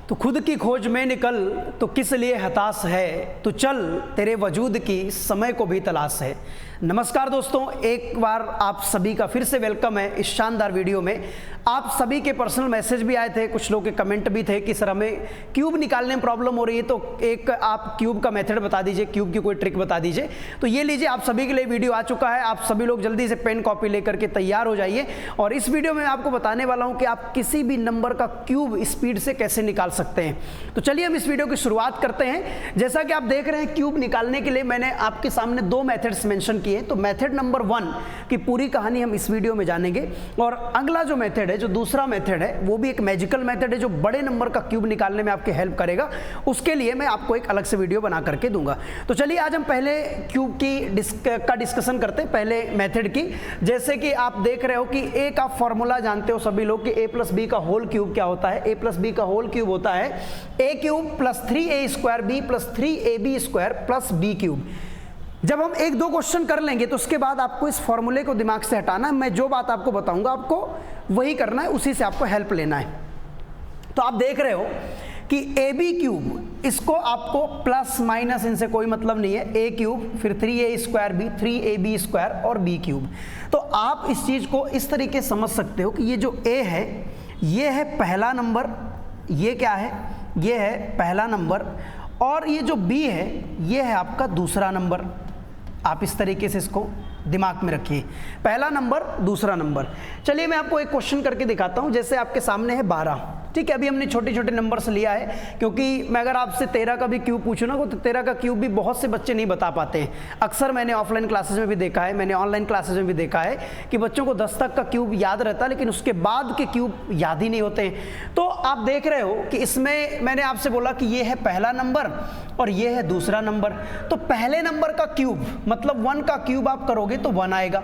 तो खुद की खोज में निकल, तो किस लिए हताश है, तो चल तेरे वजूद की समय को भी तलाश है। नमस्कार दोस्तों, एक बार आप सभी का फिर से वेलकम है इस शानदार वीडियो में। आप सभी के पर्सनल मैसेज भी आए थे, कुछ लोग के कमेंट भी थे कि सर हमें क्यूब निकालने में प्रॉब्लम हो रही है, तो एक आप क्यूब का मेथड बता दीजिए, क्यूब की कोई ट्रिक बता दीजिए। तो ये लीजिए, आप सभी के लिए वीडियो आ चुका है। आप सभी लोग जल्दी से पेन कॉपी लेकर के तैयार हो जाइए और इस वीडियो में आपको बताने वाला हूँ कि आप किसी भी नंबर का क्यूब स्पीड से कैसे निकाल सकते हैं। तो चलिए हम इस वीडियो की शुरुआत करते हैं। जैसा कि आप देख रहे हैं, क्यूब निकालने के लिए मैंने आपके सामने दो मेथड्स मेंशन किए। तो मेथड नंबर 1 की पूरी कहानी हम इस वीडियो में जानेंगे, और अगला जो मेथड है, जो दूसरा मेथड है, वो भी एक मैजिकल मेथड है जो बड़े नंबर का क्यूब निकालने में आपकी हेल्प करेगा। उसके लिए मैं आपको एक अलग से वीडियो बना करके दूंगा। तो चलिए आज हम पहले क्यूब का डिस्कशन करते हैं, पहले मेथड की। जैसे कि आप देख रहे हो कि ए का फॉर्मूला जानते हो सभी लोग कि ए प्लस बी का होल क्यूब क्या होता है। ए प्लस बी का होल क्यूब होता है A cube plus 3a square B plus 3ab square plus B cube. जब हम एक दो क्वेश्चन कर लेंगे तो उसके बाद आपको इस फॉर्मूले को दिमाग से हटाना है। मैं जो बात आपको बताऊंगा आपको वही करना है, उसी से आपको हेल्प लेना है। तो आप देख रहे हो कि ए बी क्यूब, इसको आपको प्लस माइनस इनसे कोई मतलब नहीं है। ए क्यूब फिर 3a square b 3ab square और बी क्यूब। तो आप इस चीज़ को इस तरीके समझ सकते हो कि ये जो ए है ये है पहला नंबर, ये क्या है, ये है पहला नंबर, और ये जो बी है ये है आपका दूसरा नंबर। आप इस तरीके से इसको दिमाग में रखिए, पहला नंबर दूसरा नंबर। चलिए मैं आपको एक क्वेश्चन करके दिखाता हूं। जैसे आपके सामने है 12, ठीक है। अभी हमने छोटे छोटे नंबर्स लिया है, क्योंकि मैं अगर आपसे 13 का भी क्यूब पूछूं ना, तो 13 का क्यूब भी बहुत से बच्चे नहीं बता पाते हैं। अक्सर मैंने ऑफलाइन क्लासेस में भी देखा है, मैंने ऑनलाइन क्लासेस में भी देखा है कि बच्चों को 10 तक का क्यूब याद रहता है, लेकिन उसके बाद के क्यूब याद ही नहीं होते हैं। तो आप देख रहे हो कि इसमें मैंने आपसे बोला कि ये है पहला नंबर और ये है दूसरा नंबर। तो पहले नंबर का क्यूब मतलब 1 का क्यूब आप करोगे तो 1 आएगा।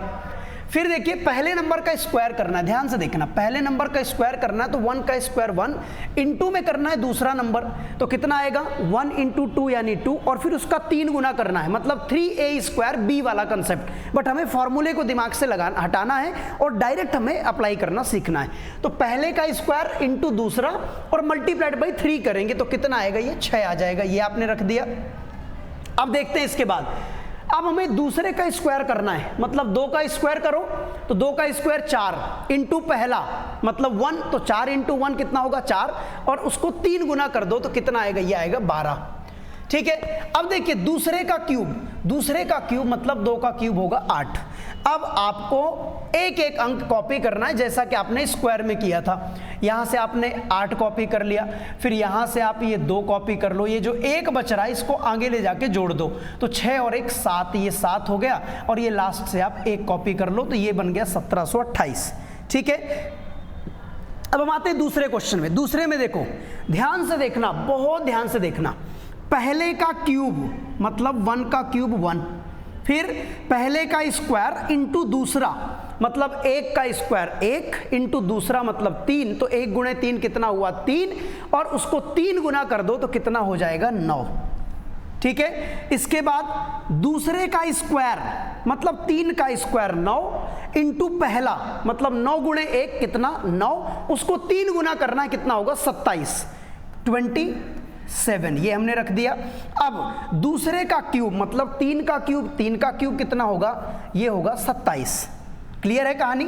फिर देखिए पहले नंबर का स्क्वायर करना है, ध्यान से देखना, पहले नंबर का स्क्वायर करना है तो 1 का स्क्वायर 1, इनटू में करना है दूसरा नंबर, तो कितना आएगा 1 × 2 यानी 2, और फिर उसका 3 गुना करना है, मतलब 3a स्क्वायर बी वाला कंसेप्ट। बट हमें फॉर्मूले को दिमाग से हटाना है और डायरेक्ट हमें अप्लाई करना सीखना है। तो पहले का स्क्वायर इंटू दूसरा और मल्टीप्लाइड बाई 3 करेंगे तो कितना आएगा, ये 6 आ जाएगा। ये आपने रख दिया। अब देखते हैं इसके बाद, अब हमें दूसरे का स्क्वायर करना है, मतलब 2 का स्क्वायर करो तो 2 का स्क्वायर 4 इंटू पहला मतलब 1, तो 4 इंटू 1 कितना होगा 4, और उसको 3 गुना कर दो तो कितना आएगा, ये आएगा 12, ठीक है। अब देखिए दूसरे का क्यूब मतलब 2 का क्यूब होगा 8। अब आपको एक एक अंक कॉपी करना है, जैसा कि आपने स्क्वायर में किया था। यहाँ से आपने 8 कॉपी कर लिया, फिर यहाँ से आप ये 2 कॉपी कर लो, ये जो 1 बच रहा है इसको आगे ले जाके जोड़ दो, तो 6 और 1 7, ये 7 हो गया, और ये लास्ट से आप 1 कॉपी कर लो तो ये बन गया 1728, ठीक है। अब हम आते हैं दूसरे क्वेश्चन में। दूसरे में देखो, ध्यान से देखना, बहुत ध्यान से देखना। पहले का क्यूब मतलब 1 का क्यूब 1, फिर पहले का स्क्वायर इंटू दूसरा मतलब 1 का स्क्वायर 1 इंटू दूसरा मतलब 3, तो 1 गुणे 3 कितना हुआ 3, और उसको 3 गुना कर दो तो कितना हो जाएगा 9, ठीक है। इसके बाद दूसरे का स्क्वायर मतलब 3 का स्क्वायर 9 इंटू पहला मतलब 9 गुणे 1 कितना 9, उसको 3 गुना करना है, कितना होगा 27 27, ये हमने रख दिया। अब दूसरे का क्यूब मतलब 3 का क्यूब कितना होगा, ये होगा 27। क्लियर है कहानी।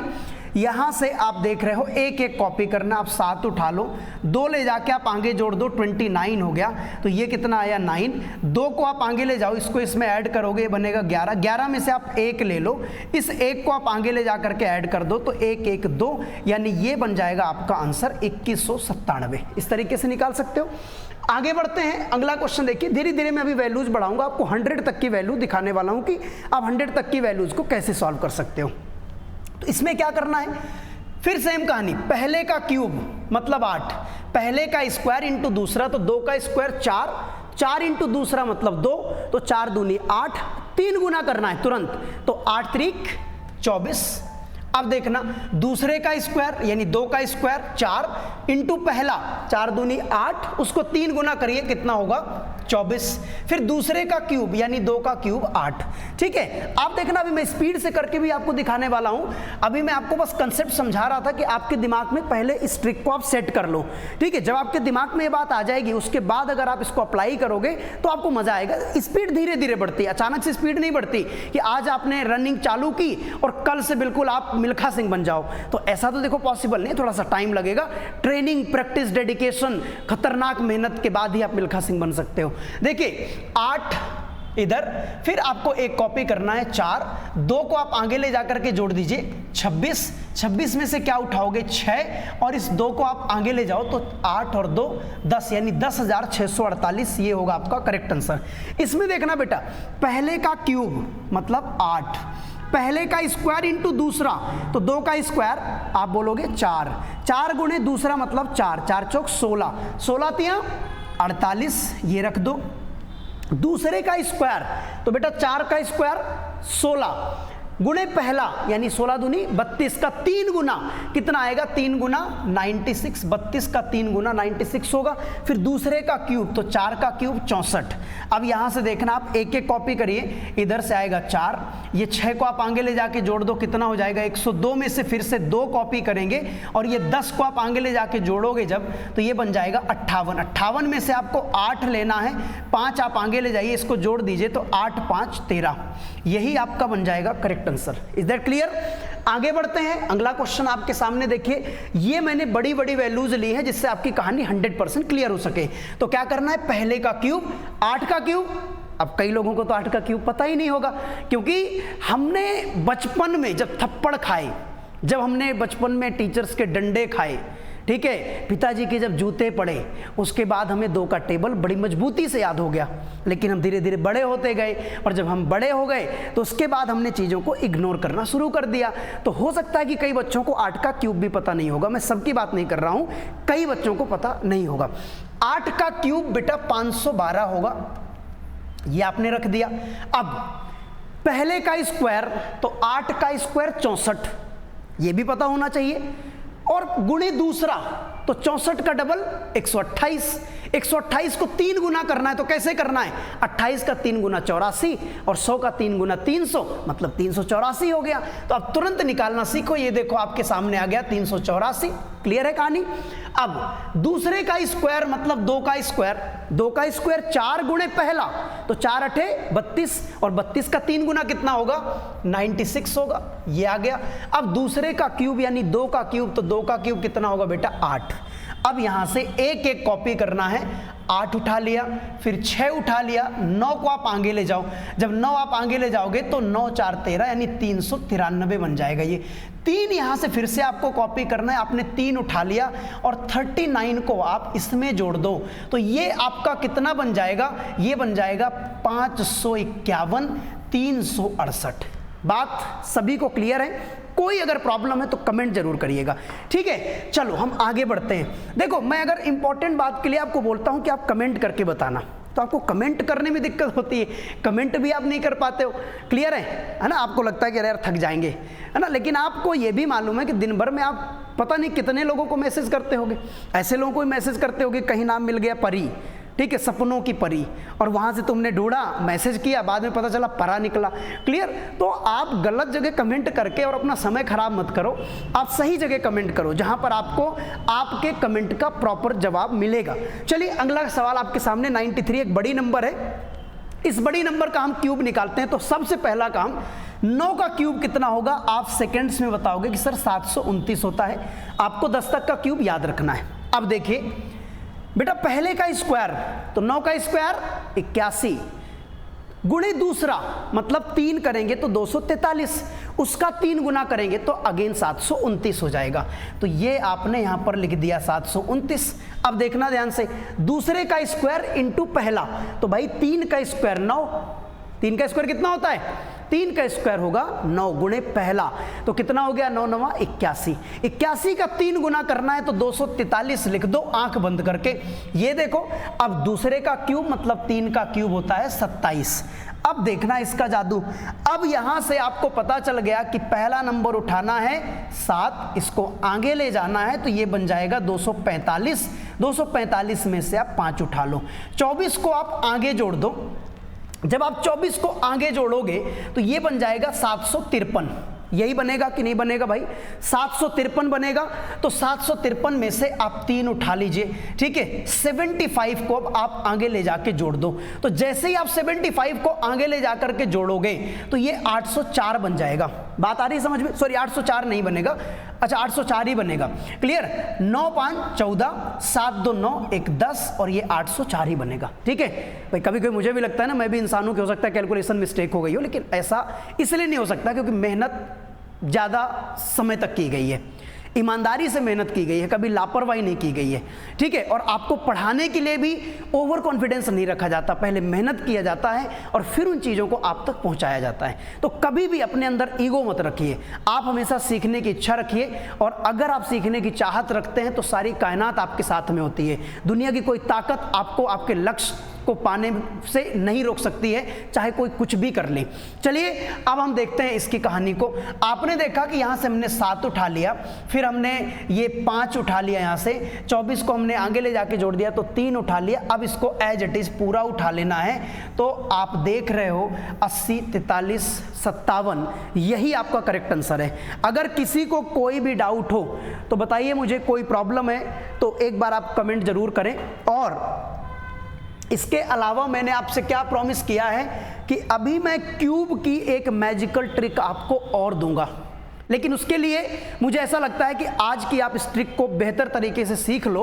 यहां से आप देख रहे हो एक एक कॉपी करना, आप 7 उठा लो, 2 ले जाके आप आगे जोड़ दो, 29 हो गया, तो ये कितना आया 9। 2 को आप आगे ले जाओ, इसको इसमें ऐड करोगे, ये बनेगा 11। 11 में से आप 1 ले लो, इस 1 को आप आगे ले जा करके ऐड कर दो, तो 1 1 2, यानी ये बन जाएगा आपका आंसर 2197। इस तरीके से निकाल सकते हो। आगे बढ़ते हैं, अगला क्वेश्चन देखिए। धीरे धीरे मैं अभी वैल्यूज बढ़ाऊंगा, आपको 100 तक की वैल्यू दिखाने वाला हूं कि आप 100 तक की वैल्यूज को कैसे सॉल्व कर सकते हो। तो इसमें क्या करना है, फिर सेम कहानी, पहले का क्यूब मतलब 8, पहले का स्क्वायर इंटू दूसरा, तो 2 का स्क्वायर 4, 4 इंटू दूसरा मतलब 2, तो 4 दूनी 8, 3 गुना करना है तुरंत, तो 8 3 24। अब देखना दूसरे का स्क्वायर यानी 2 का स्क्वायर 4 इंटू पहला 4 दूनी 8, उसको 3 गुना करिए कितना होगा 24, फिर दूसरे का क्यूब यानी 2 का क्यूब 8। ठीक है, आप देखना अभी मैं स्पीड से करके भी आपको दिखाने वाला हूं। अभी मैं आपको बस कंसेप्ट समझा रहा था कि आपके दिमाग में पहले इस ट्रिक को आप सेट कर लो। ठीक है, जब आपके दिमाग में ये बात आ जाएगी उसके बाद अगर आप इसको अप्लाई करोगे तो आपको मजा आएगा। स्पीड धीरे धीरे बढ़ती है, अचानक से स्पीड नहीं बढ़ती कि आज आपने रनिंग चालू की और कल से बिल्कुल आप मिल्खा सिंह बन जाओ, तो ऐसा तो देखो पॉसिबल नहीं, थोड़ा सा टाइम लगेगा। ट्रेनिंग, प्रैक्टिस, डेडिकेशन, खतरनाक मेहनत के बाद ही आप मिल्खा सिंह बन सकते हो। देखिए 8 इधर, फिर आपको एक कॉपी करना है 4, 2 को आप आगे ले जाकर के जोड़ दीजिए 26, 26 में से क्या उठाओगे 6, और इस 2 को आप आगे ले जाओ तो 8 और 2 10 यानी 10,648, ये होगा आपका करेक्ट आंसर। इसमें देखना बेटा पहले का क्यूब मतलब 8, पहले का स्क्वायर इंटू दूसरा, तो 2 का स्क्वायर आप बोलोगे 4, 4 गुणे दूसरा मतलब 4, 4 चौक 16, 16 तिया 48, ये रख दो। दूसरे का स्क्वायर तो बेटा 4 का स्क्वायर 16 गुणे पहला यानी 16 दूनी 32 का 3 गुना कितना आएगा 3 गुना 96, 32 का 3 गुना 96 होगा। फिर दूसरे का क्यूब तो 4 का क्यूब 64। अब यहां से देखना आप एक एक कॉपी करिए, इधर से आएगा 4, ये 6 को आप आगे ले जाके जोड़ दो कितना हो जाएगा 102 में से फिर से 2 कॉपी करेंगे और ये 10 को आप आगे ले जाके जोड़ोगे जब तो ये बन जाएगा 58। 58 में से आपको 8 लेना है, 5 आप आगे ले जाइए, इसको जोड़ दीजिए तो 8 5 13, यही आपका बन जाएगा correct answer. Is that clear? आगे बढ़ते हैं, अगला क्वेश्चन आपके सामने देखिए। ये मैंने बड़ी बड़ी वैल्यूज ली है जिससे आपकी कहानी 100% क्लियर हो सके। तो क्या करना है, पहले का क्यूब 8 का क्यूब, अब कई लोगों को तो 8 का क्यूब पता ही नहीं होगा क्योंकि हमने बचपन में जब थप्पड़ खाए, जब हमने बचपन में टीचर्स के डंडे खाए, ठीक है, पिताजी के जब जूते पड़े, उसके बाद हमें 2 का टेबल बड़ी मजबूती से याद हो गया। लेकिन हम धीरे धीरे बड़े होते गए और जब हम बड़े हो गए तो उसके बाद हमने चीज़ों को इग्नोर करना शुरू कर दिया। तो हो सकता है कि कई बच्चों को 8 का क्यूब भी पता नहीं होगा, मैं सबकी बात नहीं कर रहा हूँ, कई बच्चों को पता नहीं होगा। 8 का क्यूब बेटा 512 होगा, ये आपने रख दिया। अब पहले का स्क्वायर तो 8 का स्क्वायर 64, ये भी पता होना चाहिए, और गुणे दूसरा तो 64 का डबल 128, 128 को 3 गुना करना है तो कैसे करना है, 28 का 3 गुना 84 और 100 का 3 गुना 300 मतलब 384 हो गया। तो अब तुरंत निकालना सीखो, ये देखो आपके सामने आ गया 384। क्लियर है कहानी? अब दूसरे का स्क्वायर मतलब 2 का स्क्वायर, 2 का स्क्वायर 4 गुणे पहला तो 4 अठे 32 और 32 का 3 गुना कितना होगा 96 होगा, ये आ गया। अब दूसरे का क्यूब यानी 2 का क्यूब, तो 2 का क्यूब कितना होगा बेटा 8। अब यहां से एक एक कॉपी करना है, 8 उठा लिया, फिर 6 उठा लिया, 9 को आप आगे ले जाओ, जब 9 आप आगे ले जाओगे तो 9 4 13 यानी 393 बन जाएगा। ये 3 यहां से फिर से आपको कॉपी करना है, आपने 3 उठा लिया और 39 को आप इसमें जोड़ दो तो ये आपका कितना बन जाएगा, ये बन जाएगा 551 368। बात सभी को क्लियर है? कोई अगर प्रॉब्लम है तो कमेंट जरूर करिएगा, ठीक है। चलो हम आगे बढ़ते हैं। देखो मैं अगर इंपॉर्टेंट बात के लिए आपको बोलता हूं कि आप कमेंट करके बताना, तो आपको कमेंट करने में दिक्कत होती है, कमेंट भी आप नहीं कर पाते हो। क्लियर है ना? आपको लगता है कि अरे यार थक जाएंगे, है ना, लेकिन आपको ये भी मालूम है कि दिन भर में आप पता नहीं कितने लोगों को मैसेज करते होगे। ऐसे लोगों को मैसेज करते होगे, कहीं नाम मिल गया परी, ठीक है, सपनों की परी, और वहां से तुमने ढूंढा, मैसेज किया, बाद में पता चला परा निकला। क्लियर? तो आप गलत जगह कमेंट करके और अपना समय खराब मत करो, आप सही जगह कमेंट करो जहां पर आपको आपके कमेंट का प्रॉपर जवाब मिलेगा। चलिए अगला सवाल आपके सामने 93 एक बड़ी नंबर है, इस बड़ी नंबर का हम क्यूब निकालते हैं। तो सबसे पहला काम 9 का क्यूब कितना होगा, आप सेकेंड्स में बताओगे कि सर 729 होता है। आपको 10 तक का क्यूब याद रखना है। अब देखिए बेटा पहले का स्क्वायर तो 9 का स्क्वायर 81 गुणे दूसरा मतलब 3 करेंगे तो 243, उसका 3 गुना करेंगे तो अगेन 729 हो जाएगा। तो ये आपने यहां पर लिख दिया 729। अब देखना ध्यान से, दूसरे का स्क्वायर इंटू पहला, तो भाई 3 का स्क्वायर 9, 3 का स्क्वायर कितना होता है, 3 का स्क्वायर होगा 9 गुणे पहला, तो कितना हो गया 9 9 81, 81 का 3 गुना करना है तो 243 लिख दो आंख बंद करके। ये देखो अब दूसरे का क्यूब मतलब 3 का क्यूब होता है 27। अब देखना इसका जादू। अब यहां से आपको पता चल गया कि पहला नंबर उठाना है 7, इसको आगे ले जाना है, तो ये बन जाएगा 245। 245 में से आप 5 उठा लो, 24 को आप आगे जोड़ दो। जब आप 24 को आगे जोड़ोगे तो ये बन जाएगा 753। यही बनेगा कि नहीं बनेगा भाई? 753 बनेगा। तो 753 में से आप 3 उठा लीजिए, ठीक है। 75 को अब आप आगे ले जाके जोड़ दो। तो जैसे ही आप 75 को आगे ले जाकर के जोड़ोगे तो ये 804 बन जाएगा। बात आ रही है समझ में? सॉरी, 804 नहीं बनेगा, अच्छा 804 ही बनेगा। क्लियर? 9 5 14, 7 2 9 1 10 और ये 804 ही बनेगा, ठीक है भाई। कभी कभी मुझे भी लगता है ना, मैं भी इंसान हूं कि हो सकता है कैलकुलेशन मिस्टेक हो गई हो, लेकिन ऐसा इसलिए नहीं हो सकता क्योंकि मेहनत ज़्यादा समय तक की गई है, ईमानदारी से मेहनत की गई है, कभी लापरवाही नहीं की गई है, ठीक है। और आपको पढ़ाने के लिए भी ओवर कॉन्फिडेंस नहीं रखा जाता, पहले मेहनत किया जाता है और फिर उन चीज़ों को आप तक पहुंचाया जाता है। तो कभी भी अपने अंदर ईगो मत रखिए, आप हमेशा सीखने की इच्छा रखिए, और अगर आप सीखने की चाहत रखते हैं तो सारी कायनात आपके साथ में होती है। दुनिया की कोई ताकत आपको आपके लक्ष्य को पाने से नहीं रोक सकती है, चाहे कोई कुछ भी कर ले। चलिए अब हम देखते हैं इसकी कहानी को। आपने देखा कि यहाँ से हमने 7 उठा लिया, फिर हमने ये 5 उठा लिया, यहाँ से 24 को हमने आगे ले जाके जोड़ दिया तो 3 उठा लिया। अब इसको एज इट इज पूरा उठा लेना है। तो आप देख रहे हो 80 43 57, यही आपका करेक्ट आंसर है। अगर किसी को कोई भी डाउट हो तो बताइए मुझे, कोई प्रॉब्लम है तो एक बार आप कमेंट जरूर करें। और इसके अलावा मैंने आपसे क्या प्रॉमिस किया है कि अभी मैं क्यूब की एक मैजिकल ट्रिक आपको और दूंगा, लेकिन उसके लिए मुझे ऐसा लगता है कि आज की आप इस ट्रिक को बेहतर तरीके से सीख लो,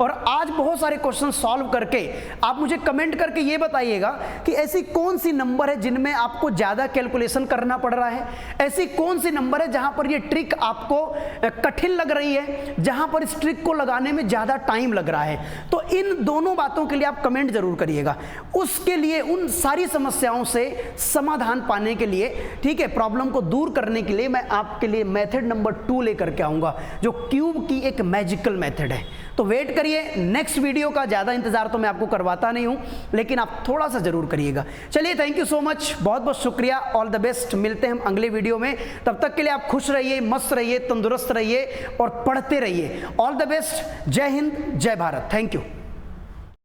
और आज बहुत सारे क्वेश्चन सॉल्व करके आप मुझे कमेंट करके ये बताइएगा कि ऐसी कौन सी नंबर है जिनमें आपको ज़्यादा कैलकुलेशन करना पड़ रहा है, ऐसी कौन सी नंबर है जहां पर ये ट्रिक आपको कठिन लग रही है, जहां पर इस ट्रिक को लगाने में ज़्यादा टाइम लग रहा है। तो इन दोनों बातों के लिए आप कमेंट जरूर करिएगा। उसके लिए, उन सारी समस्याओं से समाधान पाने के लिए, ठीक है, प्रॉब्लम को दूर करने के लिए मैं आपके लिए मेथड नंबर 2 लेकर के आऊंगा, जो क्यूब की एक मैजिकल मेथड है। तो वेट करिए नेक्स्ट वीडियो का। ज़्यादा इंतजार तो मैं आपको करवाता नहीं हूं, लेकिन आप थोड़ा सा जरूर करिएगा। चलिए, थैंक यू सो मच, बहुत बहुत शुक्रिया, ऑल द बेस्ट। मिलते हैं हम अगले वीडियो में, तब तक के लिए आप खुश रहिए, मस्त रहिए, तंदुरुस्त रहिए और पढ़ते रहिए। All the best. जय हिंद, जय भारत। Thank you.